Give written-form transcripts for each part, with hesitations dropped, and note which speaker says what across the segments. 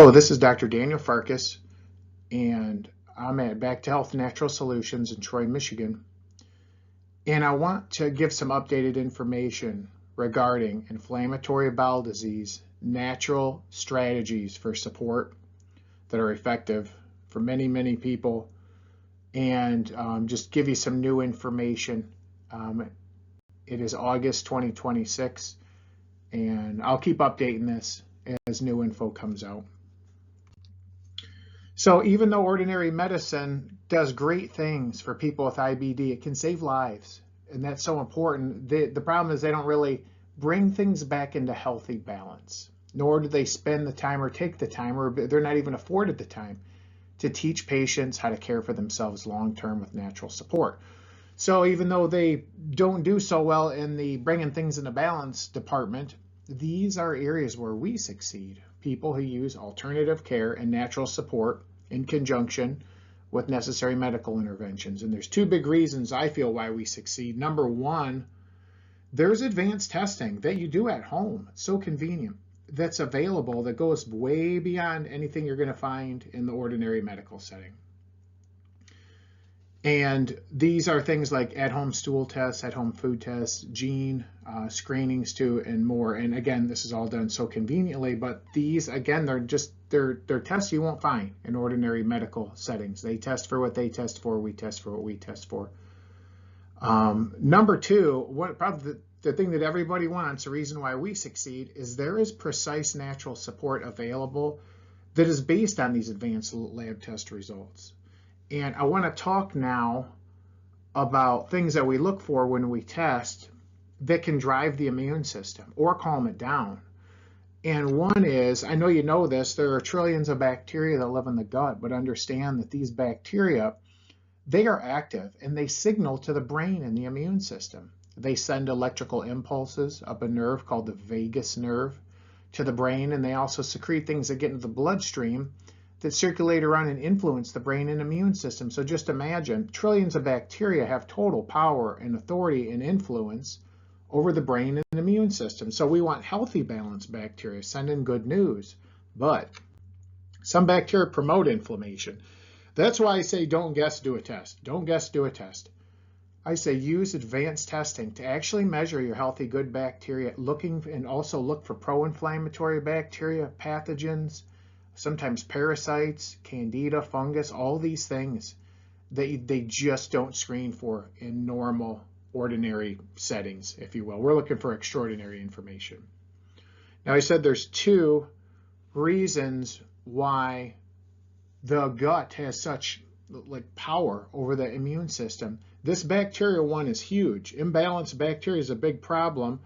Speaker 1: Hello, this is Dr. Daniel Farkas, and I'm at Back to Health Natural Solutions in Troy, Michigan. And I want to give some updated information regarding inflammatory bowel disease, natural strategies for support that are effective for many, many people, and just give you some new information. It is August 2026, and I'll keep updating this as new info comes out. So even though ordinary medicine does great things for people with IBD, it can save lives, and that's so important. The problem is they don't really bring things back into healthy balance, nor do they spend the time or take the time, or they're not even afforded the time to teach patients how to care for themselves long-term with natural support. So even though they don't do so well in the bringing things into balance department, these are areas where we succeed. People who use alternative care and natural support in conjunction with necessary medical interventions. And there's two big reasons I feel why we succeed. Number one, there's advanced testing that you do at home. It's so convenient. That's available, that goes way beyond anything you're going to find in the ordinary medical setting. And these are things like at-home stool tests, at-home food tests, gene screenings too, and more. And again, this is all done so conveniently, but these, again, they're tests you won't find in ordinary medical settings. They test for what they test for. We test for what we test for. Number two, probably the thing that everybody wants, the reason why we succeed, is there is precise natural support available that is based on these advanced lab test results. And I want to talk now about things that we look for when we test that can drive the immune system or calm it down. And one is, I know you know this, there are trillions of bacteria that live in the gut, but understand that these bacteria, they are active and they signal to the brain and the immune system. They send electrical impulses up a nerve called the vagus nerve to the brain, and they also secrete things that get into the bloodstream that circulate around and influence the brain and immune system. So just imagine, trillions of bacteria have total power and authority and influence over the brain and immune system. So we want healthy, balanced bacteria, send in good news. But some bacteria promote inflammation. That's why I say don't guess, do a test. Don't guess, do a test. I say use advanced testing to actually measure your healthy, good bacteria, and also look for pro-inflammatory bacteria, pathogens, sometimes parasites, candida, fungus, all these things that they just don't screen for in normal, ordinary settings, if you will. We're looking for extraordinary information. Now, I said there's two reasons why the gut has such power over the immune system. This bacterial one is huge. Imbalanced bacteria is a big problem.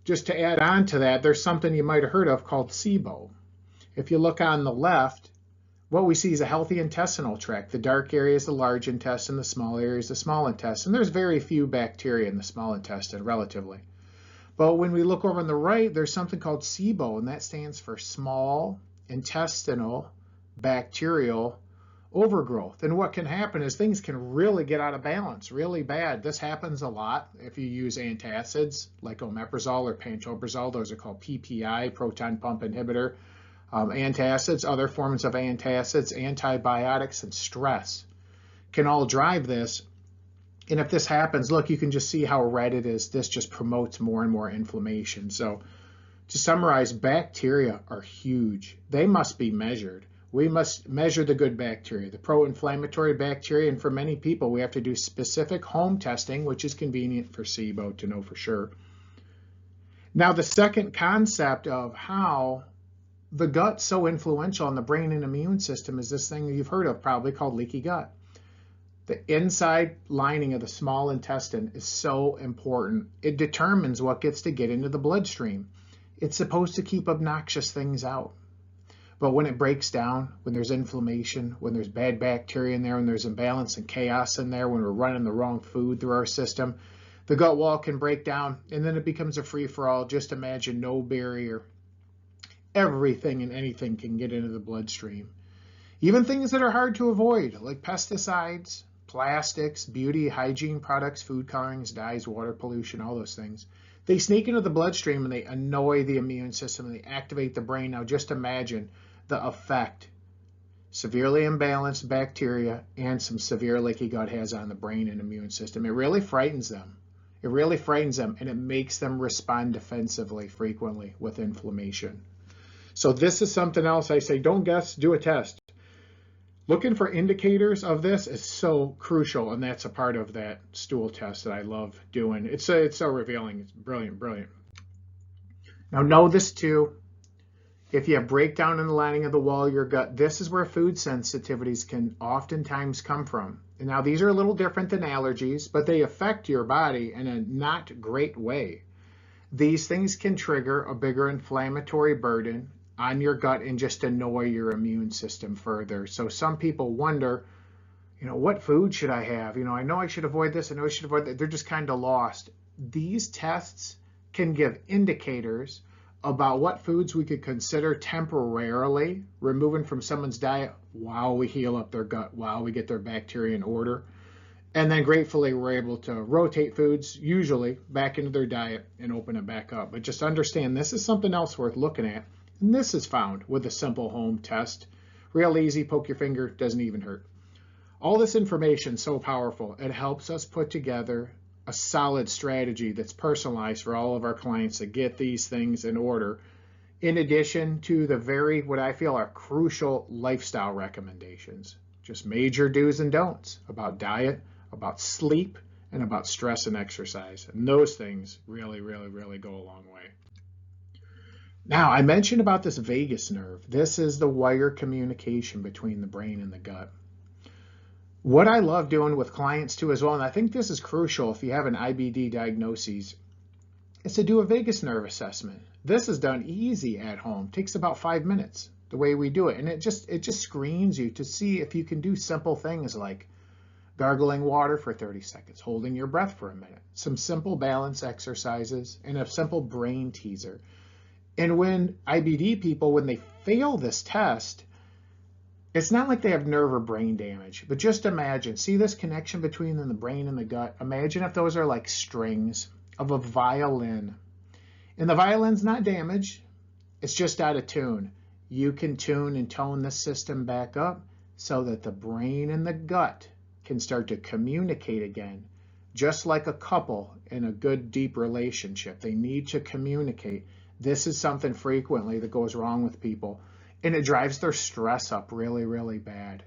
Speaker 1: Just to add on to that, there's something you might have heard of called SIBO. If you look on the left, what we see is a healthy intestinal tract. The dark area is the large intestine, the small area is the small intestine. There's very few bacteria in the small intestine, relatively. But when we look over on the right, there's something called SIBO, and that stands for small intestinal bacterial overgrowth. And what can happen is things can really get out of balance, really bad. This happens a lot if you use antacids like omeprazole or pantoprazole. Those are called PPI, proton pump inhibitor. Antacids, other forms of antacids, antibiotics, and stress can all drive this. And if this happens, look, you can just see how red it is. This just promotes more and more inflammation. So to summarize, bacteria are huge. They must be measured. We must measure the good bacteria, the pro-inflammatory bacteria, and for many people, we have to do specific home testing, which is convenient for SIBO to know for sure. Now, the second concept of how the gut's so influential on the brain and immune system is this thing that you've heard of probably called leaky gut. The inside lining of the small intestine is so important. It determines what gets to get into the bloodstream. It's supposed to keep obnoxious things out. But when it breaks down, when there's inflammation, when there's bad bacteria in there, when there's imbalance and chaos in there, when we're running the wrong food through our system, the gut wall can break down, and then it becomes a free-for-all. Just imagine no barrier. Everything and anything can get into the bloodstream. Even things that are hard to avoid, like pesticides, plastics, beauty, hygiene products, food colorings, dyes, water pollution, all those things. They sneak into the bloodstream and they annoy the immune system and they activate the brain. Now just imagine the effect severely imbalanced bacteria and some severe leaky gut has on the brain and immune system. It really frightens them. It really frightens them, and it makes them respond defensively frequently with inflammation. So this is something else I say, don't guess, do a test. Looking for indicators of this is so crucial, and that's a part of that stool test that I love doing. It's so revealing. It's brilliant, brilliant. Now know this too. If you have breakdown in the lining of the wall of your gut, this is where food sensitivities can oftentimes come from. And now these are a little different than allergies, but they affect your body in a not great way. These things can trigger a bigger inflammatory burden on your gut and just annoy your immune system further. So some people wonder, what food should I have? I know I should avoid this. I know I should avoid that. They're just kind of lost. These tests can give indicators about what foods we could consider temporarily removing from someone's diet while we heal up their gut, while we get their bacteria in order. And then gratefully, we're able to rotate foods, usually, back into their diet and open it back up. But just understand, this is something else worth looking at. And this is found with a simple home test. Real easy, poke your finger, doesn't even hurt. All this information is so powerful. It helps us put together a solid strategy that's personalized for all of our clients to get these things in order, in addition to the what I feel are crucial lifestyle recommendations. Just major do's and don'ts about diet, about sleep, and about stress and exercise. And those things really, really, really go a long way. Now, I mentioned about this vagus nerve. This is the wire communication between the brain and the gut. What I love doing with clients too as well, and I think this is crucial if you have an IBD diagnosis, is to do a vagus nerve assessment. This is done easy at home. It takes about 5 minutes, the way we do it. And it just screens you to see if you can do simple things like gargling water for 30 seconds, holding your breath for a minute, some simple balance exercises, and a simple brain teaser. And when IBD people, when they fail this test, it's not like they have nerve or brain damage, but just imagine, see this connection between the brain and the gut? Imagine if those are like strings of a violin. And the violin's not damaged, it's just out of tune. You can tune and tone the system back up so that the brain and the gut can start to communicate again. Just like a couple in a good, deep relationship, they need to communicate. This is something frequently that goes wrong with people, and it drives their stress up really, really bad.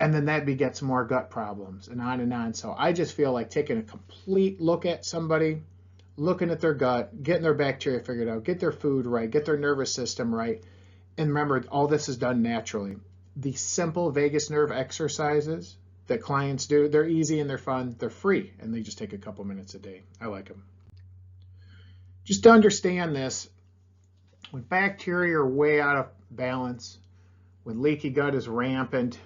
Speaker 1: And then that begets more gut problems and on and on. So I just feel like taking a complete look at somebody, looking at their gut, getting their bacteria figured out, get their food right, get their nervous system right. And remember, all this is done naturally. The simple vagus nerve exercises that clients do, they're easy and they're fun, they're free, and they just take a couple minutes a day. I like them. Just to understand this, when bacteria are way out of balance, when leaky gut is rampant,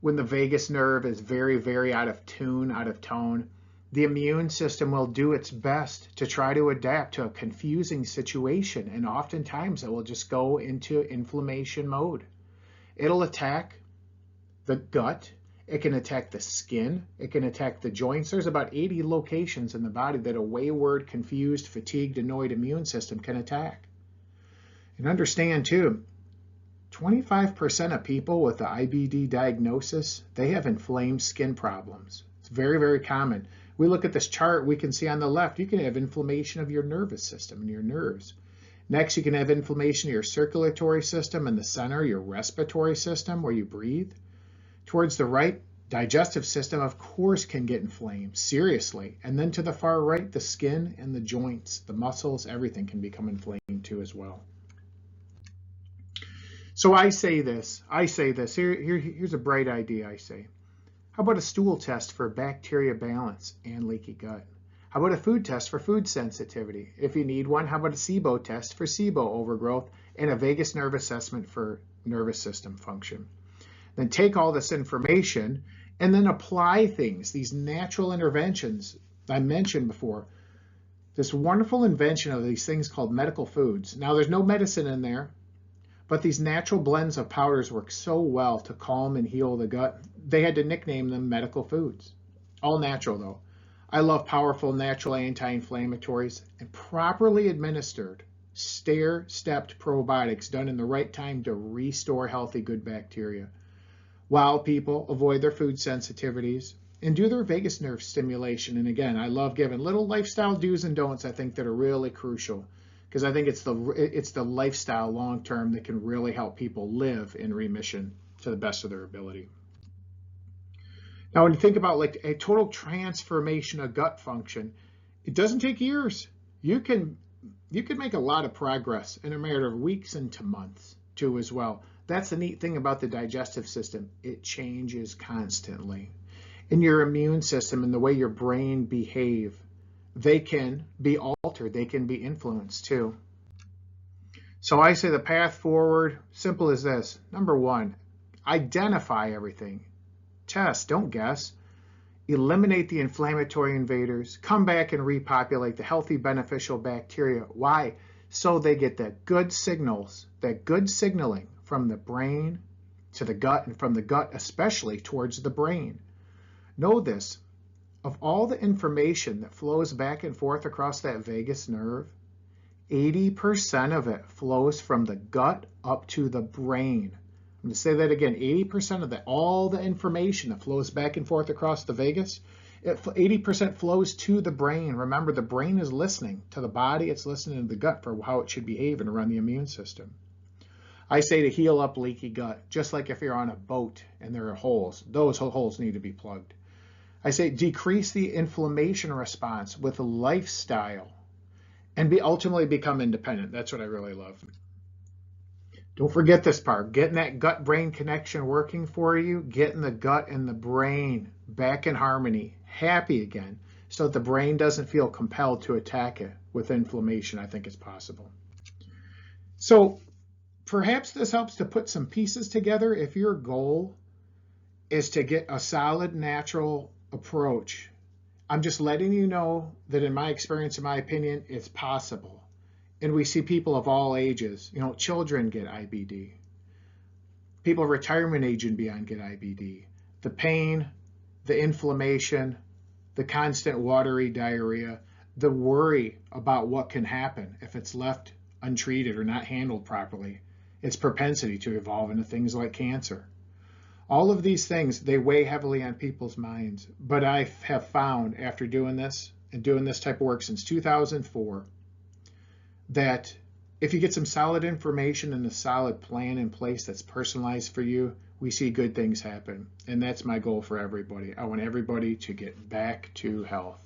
Speaker 1: when the vagus nerve is very, very out of tune, out of tone, the immune system will do its best to try to adapt to a confusing situation, and oftentimes it will just go into inflammation mode. It'll attack the gut, it can attack the skin, it can attack the joints. There's about 80 locations in the body that a wayward, confused, fatigued, annoyed immune system can attack. And understand too, 25% of people with the IBD diagnosis, they have inflamed skin problems. It's very, very common. We look at this chart, we can see on the left, you can have inflammation of your nervous system and your nerves. Next, you can have inflammation of your circulatory system, in the center, your respiratory system where you breathe. Towards the right, digestive system, of course, can get inflamed, seriously. And then to the far right, the skin and the joints, the muscles, everything can become inflamed too as well. So I say this, here's a bright idea I say. How about a stool test for bacteria balance and leaky gut? How about a food test for food sensitivity? If you need one, how about a SIBO test for SIBO overgrowth and a vagus nerve assessment for nervous system function? Then take all this information and then apply things, these natural interventions I mentioned before. This wonderful invention of these things called medical foods. Now, there's no medicine in there, but these natural blends of powders work so well to calm and heal the gut. They had to nickname them medical foods. All natural, though. I love powerful natural anti-inflammatories, and properly administered, stair-stepped probiotics done in the right time to restore healthy, good bacteria, while people avoid their food sensitivities and do their vagus nerve stimulation. And again, I love giving little lifestyle do's and don'ts, I think, that are really crucial, because I think it's the lifestyle long term that can really help people live in remission to the best of their ability. Now, when you think about like a total transformation of gut function, it doesn't take years. You can make a lot of progress in a matter of weeks into months too as well. That's the neat thing about the digestive system. It changes constantly. And your immune system and the way your brain behave, they can be altered. They can be influenced too. So I say the path forward, simple as this. Number one, identify everything. Test, don't guess. Eliminate the inflammatory invaders. Come back and repopulate the healthy, beneficial bacteria. Why? So they get that good signals, that good signaling from the brain to the gut, and from the gut especially towards the brain. Know this, of all the information that flows back and forth across that vagus nerve, 80% of it flows from the gut up to the brain. I'm going to say that again, 80% of all the information that flows back and forth across the vagus, 80% flows to the brain. Remember, the brain is listening to the body. It's listening to the gut for how it should behave and run the immune system. I say to heal up leaky gut, just like if you're on a boat and there are holes, those holes need to be plugged. I say decrease the inflammation response with a lifestyle and ultimately become independent. That's what I really love. Don't forget this part, getting that gut-brain connection working for you, getting the gut and the brain back in harmony, happy again, so that the brain doesn't feel compelled to attack it with inflammation. I think it's possible. So perhaps this helps to put some pieces together. If your goal is to get a solid, natural approach, I'm just letting you know that in my experience, in my opinion, it's possible. And we see people of all ages, children get IBD. People of retirement age and beyond get IBD. The pain, the inflammation, the constant watery diarrhea, the worry about what can happen if it's left untreated or not handled properly, its propensity to evolve into things like cancer. All of these things, they weigh heavily on people's minds. But I have found after doing this and doing this type of work since 2004, that if you get some solid information and a solid plan in place that's personalized for you, we see good things happen. And that's my goal for everybody. I want everybody to get back to health.